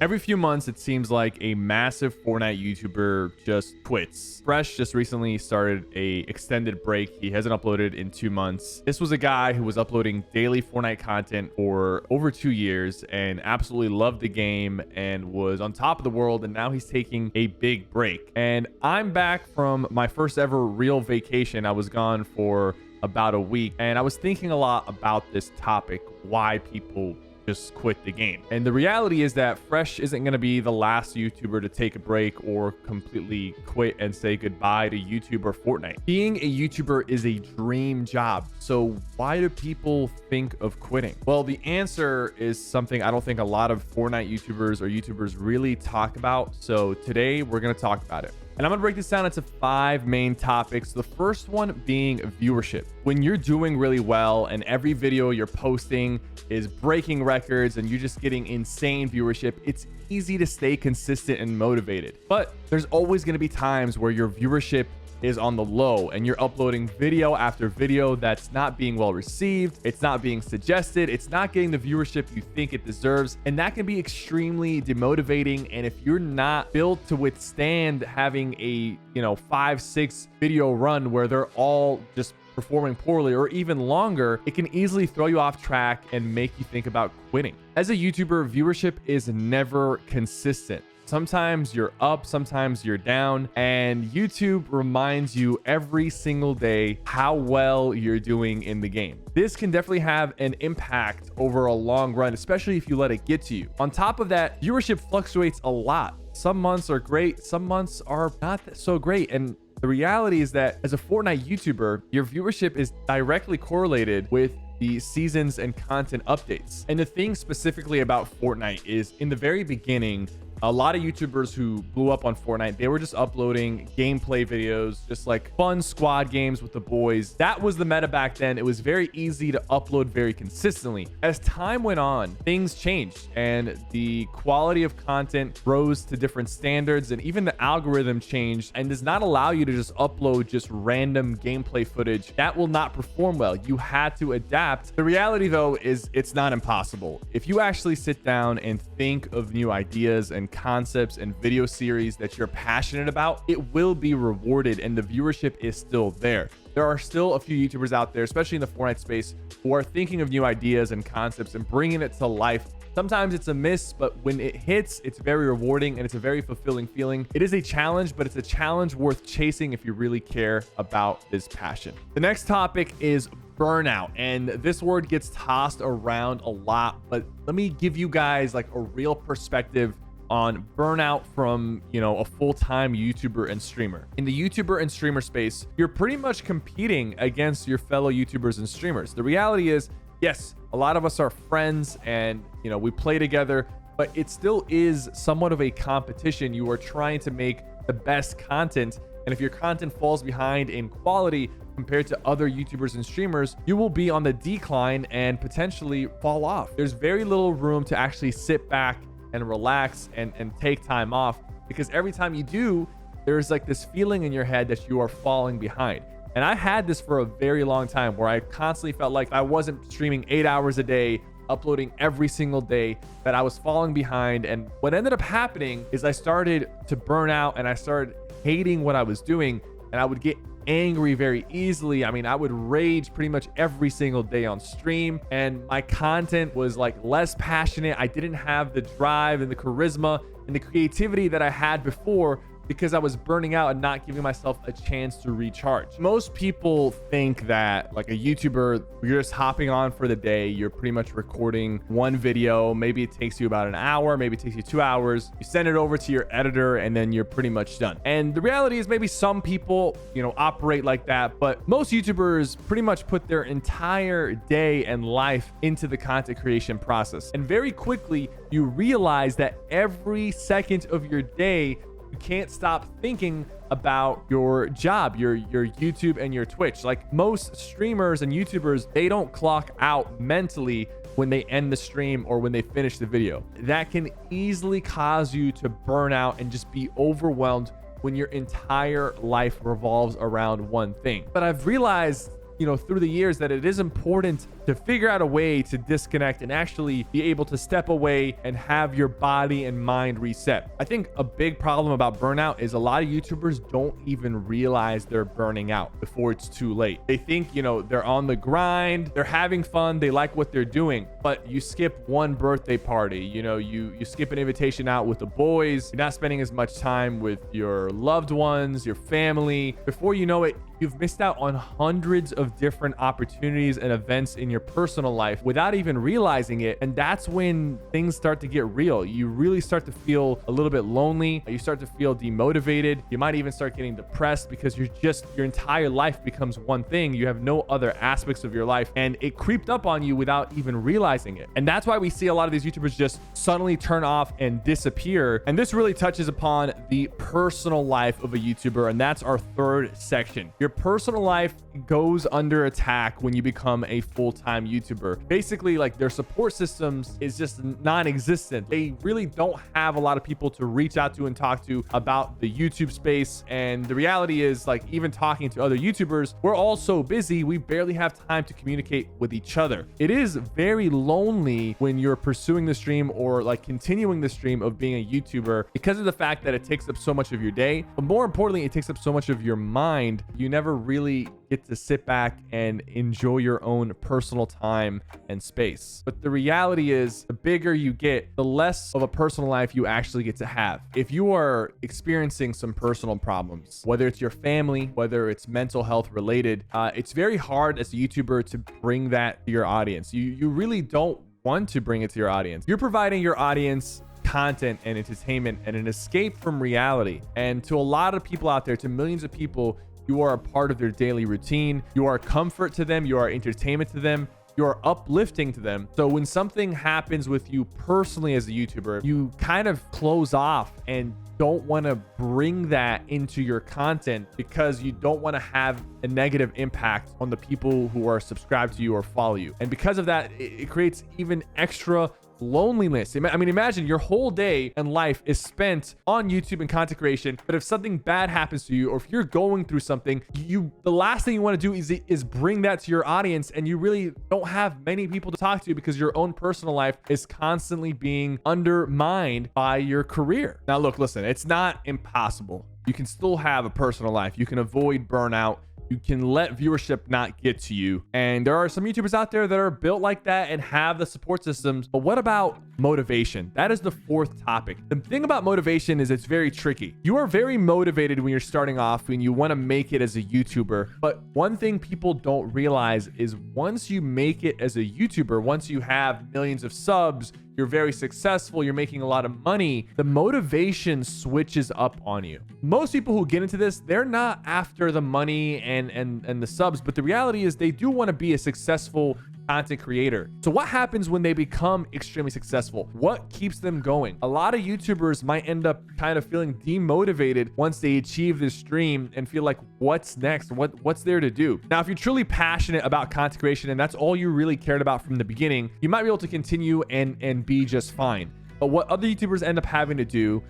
Every few months, it seems like a massive Fortnite YouTuber just quits. Fresh just recently started a extended break. He hasn't uploaded in 2 months. This was a guy who was uploading daily Fortnite content for over 2 years and absolutely loved the game and was on top of the world. And now he's taking a big break. And I'm back from my first ever real vacation. I was gone for about a week, and I was thinking a lot about this topic, why people just quit the game. And the reality is that Fresh isn't going to be the last YouTuber to take a break or completely quit and say goodbye to YouTube or Fortnite. Being a YouTuber is a dream job. So why do people think of quitting? Well, the answer is something I don't think a lot of Fortnite YouTubers or YouTubers really talk about. So today we're going to talk about it. And I'm gonna break this down into 5 main topics. The first one being viewership. When you're doing really well and every video you're posting is breaking records and you're just getting insane viewership, it's easy to stay consistent and motivated. But there's always gonna be times where your viewership is on the low and you're uploading video after video that's not being well received, it's not being suggested, it's not getting the viewership you think it deserves, and that can be extremely demotivating. And if you're not built to withstand having a 5-6 video run where they're all just performing poorly or even longer, it can easily throw you off track and make you think about quitting. As a YouTuber, viewership is never consistent. Sometimes you're up, sometimes you're down, and YouTube reminds you every single day how well you're doing in the game. This can definitely have an impact over a long run, especially if you let it get to you. On top of that, viewership fluctuates a lot. Some months are great, some months are not so great. And the reality is that as a Fortnite YouTuber, your viewership is directly correlated with the seasons and content updates. And the thing specifically about Fortnite is in the very beginning, a lot of YouTubers who blew up on Fortnite, they were just uploading gameplay videos, just like fun squad games with the boys. That was the meta back then. It was very easy to upload very consistently. As time went on, things changed and the quality of content rose to different standards, and even the algorithm changed and does not allow you to just upload just random gameplay footage. That will not perform well. You had to adapt. The reality though is it's not impossible. If you actually sit down and think of new ideas and concepts and video series that you're passionate about, it will be rewarded and the viewership is still there. There are still a few YouTubers out there, especially in the Fortnite space, who are thinking of new ideas and concepts and bringing it to life. Sometimes it's a miss, but when it hits, it's very rewarding and it's a very fulfilling feeling. It is a challenge, but it's a challenge worth chasing if you really care about this passion. The next topic is burnout, and this word gets tossed around a lot, but let me give you guys like a real perspective on burnout from a full-time YouTuber and streamer. In the YouTuber and streamer space, you're pretty much competing against your fellow YouTubers and streamers. The reality is, yes, a lot of us are friends and we play together, but it still is somewhat of a competition. You are trying to make the best content, and if your content falls behind in quality compared to other YouTubers and streamers, you will be on the decline and potentially fall off. There's very little room to actually sit back and relax and take time off, because every time you do, there's like this feeling in your head that you are falling behind. And I had this for a very long time where I constantly felt like I wasn't streaming 8 hours a day, uploading every single day, that I was falling behind. And what ended up happening is I started to burn out and I started hating what I was doing, and I would get angry very easily. I mean, I would rage pretty much every single day on stream, and my content was like less passionate. I didn't have the drive and the charisma and the creativity that I had before, because I was burning out and not giving myself a chance to recharge. Most people think that like a YouTuber, you're just hopping on for the day, you're pretty much recording one video, maybe it takes you about an hour, maybe it takes you 2 hours, you send it over to your editor, and then you're pretty much done. And the reality is maybe some people operate like that, but most YouTubers pretty much put their entire day and life into the content creation process. And very quickly you realize that every second of your day, you can't stop thinking about your job, your YouTube and your Twitch. Like most streamers and YouTubers, they don't clock out mentally when they end the stream or when they finish the video. That can easily cause you to burn out and just be overwhelmed when your entire life revolves around one thing. But I've realized through the years that it is important to figure out a way to disconnect and actually be able to step away and have your body and mind reset. I think a big problem about burnout is a lot of YouTubers don't even realize they're burning out before it's too late. They think, they're on the grind, they're having fun, they like what they're doing, but you skip one birthday party, you skip an invitation out with the boys, you're not spending as much time with your loved ones, your family. Before you know it, you've missed out on hundreds of different opportunities and events in your personal life without even realizing it. And that's when things start to get real. You really start to feel a little bit lonely. You start to feel demotivated. You might even start getting depressed because your entire life becomes one thing. You have no other aspects of your life, and it creeped up on you without even realizing it. And that's why we see a lot of these YouTubers just suddenly turn off and disappear. And this really touches upon the personal life of a YouTuber, and that's our third section. Your personal life goes under attack when you become a full-time YouTuber. Basically, like, their support systems is just non-existent. They really don't have a lot of people to reach out to and talk to about the YouTube space. And the reality is, like, even talking to other YouTubers, we're all so busy, we barely have time to communicate with each other. It is very lonely when you're pursuing the stream or like continuing the stream of being a YouTuber because of the fact that it takes up so much of your day, but more importantly, it takes up so much of your mind. You never really get to sit back and enjoy your own personal time and space. But the reality is, the bigger you get, the less of a personal life you actually get to have. If you are experiencing some personal problems, whether it's your family, whether it's mental health related, it's very hard as a YouTuber to bring that to your audience. You really don't want to bring it to your audience. You're providing your audience content and entertainment and an escape from reality. And to a lot of people out there, to millions of people, you are a part of their daily routine. You are comfort to them. You are entertainment to them. You are uplifting to them. So when something happens with you personally as a YouTuber, you kind of close off and don't want to bring that into your content because you don't want to have a negative impact on the people who are subscribed to you or follow you. And because of that, it creates even extra loneliness. I mean, imagine your whole day and life is spent on YouTube and content creation, but if something bad happens to you, or if you're going through something, the last thing you want to do is bring that to your audience, and you really don't have many people to talk to because your own personal life is constantly being undermined by your career. Now, look, listen, it's not impossible. You can still have a personal life. You can avoid burnout. You can let viewership not get to you. And there are some YouTubers out there that are built like that and have the support systems. But what about motivation? That is the fourth topic. The thing about motivation is it's very tricky. You are very motivated when you're starting off, when you want to make it as a YouTuber. But one thing people don't realize is once you make it as a YouTuber, once you have millions of subs, you're very successful, you're making a lot of money, the motivation switches up on you. Most people who get into this, they're not after the money and the subs, but the reality is they do want to be a successful content creator. So what happens when they become extremely successful? What keeps them going? A lot of YouTubers might end up kind of feeling demotivated once they achieve this dream and feel like, what's next? What's there to do? Now, if you're truly passionate about content creation and that's all you really cared about from the beginning, you might be able to continue and be just fine. But what other YouTubers end up having to do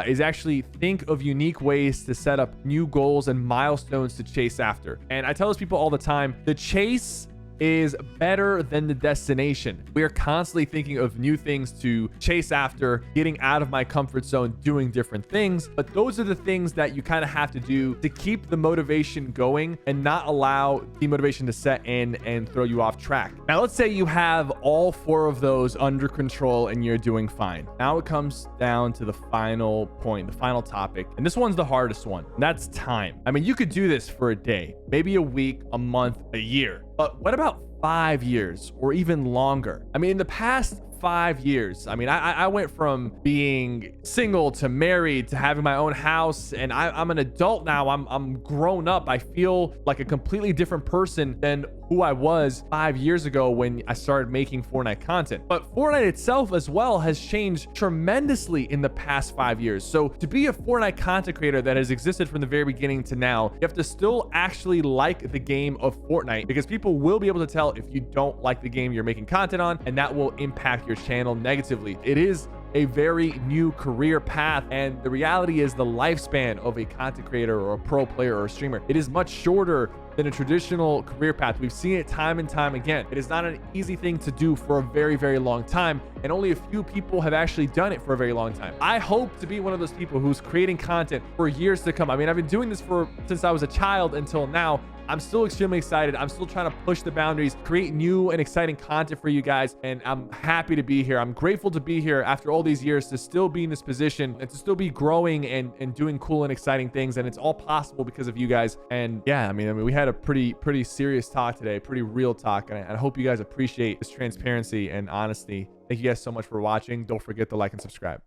is actually think of unique ways to set up new goals and milestones to chase after. And I tell those people all the time, the chase is better than the destination. We are constantly thinking of new things to chase after, getting out of my comfort zone, doing different things. But those are the things that you kind of have to do to keep the motivation going and not allow demotivation to set in and throw you off track. Now, let's say you have all four of those under control and you're doing fine. Now it comes down to the final point, the final topic. And this one's the hardest one. And that's time. I mean, you could do this for a day, maybe a week, a month, a year. But what about 5 years or even longer? I mean, in the past 5 years, I mean, I went from being single to married to having my own house, and I'm an adult now. I'm grown up. I feel like a completely different person than who I was 5 years ago when I started making Fortnite content. But Fortnite itself as well has changed tremendously in the past 5 years. So to be a Fortnite content creator that has existed from the very beginning to now, you have to still actually like the game of Fortnite, because people will be able to tell if you don't like the game you're making content on, and that will impact your channel negatively. It is a very new career path. And the reality is the lifespan of a content creator or a pro player or a streamer, it is much shorter than a traditional career path. We've seen it time and time again. It is not an easy thing to do for a very, very long time, and only a few people have actually done it for a very long time. I hope to be one of those people who's creating content for years to come. I mean, I've been doing this since I was a child until now. I'm still extremely excited. I'm still trying to push the boundaries, create new and exciting content for you guys, and I'm happy to be here. I'm grateful to be here after all these years, to still be in this position and to still be growing and doing cool and exciting things. And it's all possible because of you guys. And yeah, I mean, we had a pretty serious talk today, pretty real talk, and I hope you guys appreciate this transparency and honesty. Thank you guys so much for watching. Don't forget to like and subscribe.